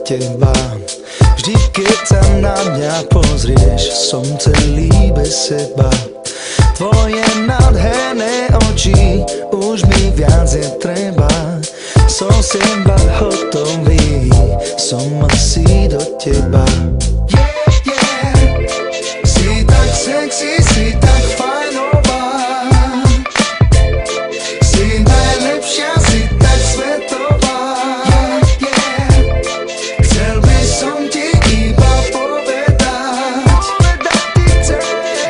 teba. Vždy, keď sa na mňa pozrieš, som celý bez seba. Tvoje nádherné oči, už mi viac netreba. Som seba hotový, som asi do teba. Si tak sexy, si tak fajnová. Si najlepšia, si tak svetová. Chcel by som ti iba povedať,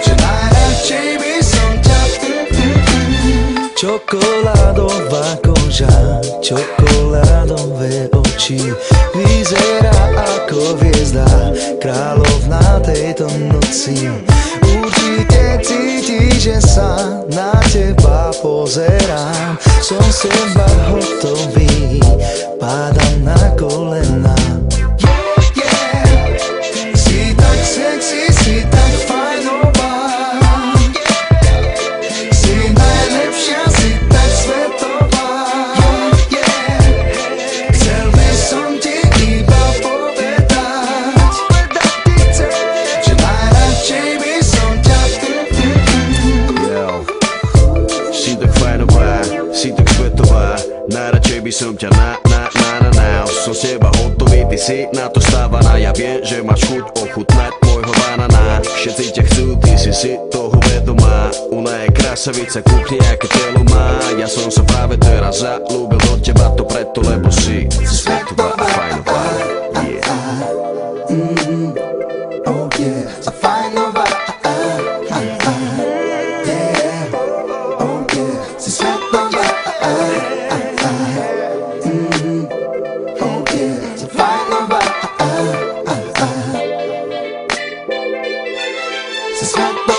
že najradšej by som ťa čokoládová koža, čokoládové oči, vyzerá ako hviezda, kráľovná tejto noci. Určite cítiš, že sa na teba pozerám. Som seba hotový, pádam na kolena. Si tak sexy, si tak fajnová. Si najlepšia, si tak svetová. Chcel by som ti iba povedať, že najradšej by som ťa Si tak fajnová, si tak svetová. Najradšej by som ťa som seba hotový, ty si na to stávaná. Ja viem, že máš chuť ochutnať môjho banana. Všetci ťa chcú, ty si toho vedomá. Ona je krasavica, kúpni aké telo má. Ja som sa práve teraz zalúbil do teba, to preto, lebo si svetová a fajnová. Oh yeah, a fajnová. Yeah, oh yeah, si svetová. Oh yeah, si fajnová. Si svetová.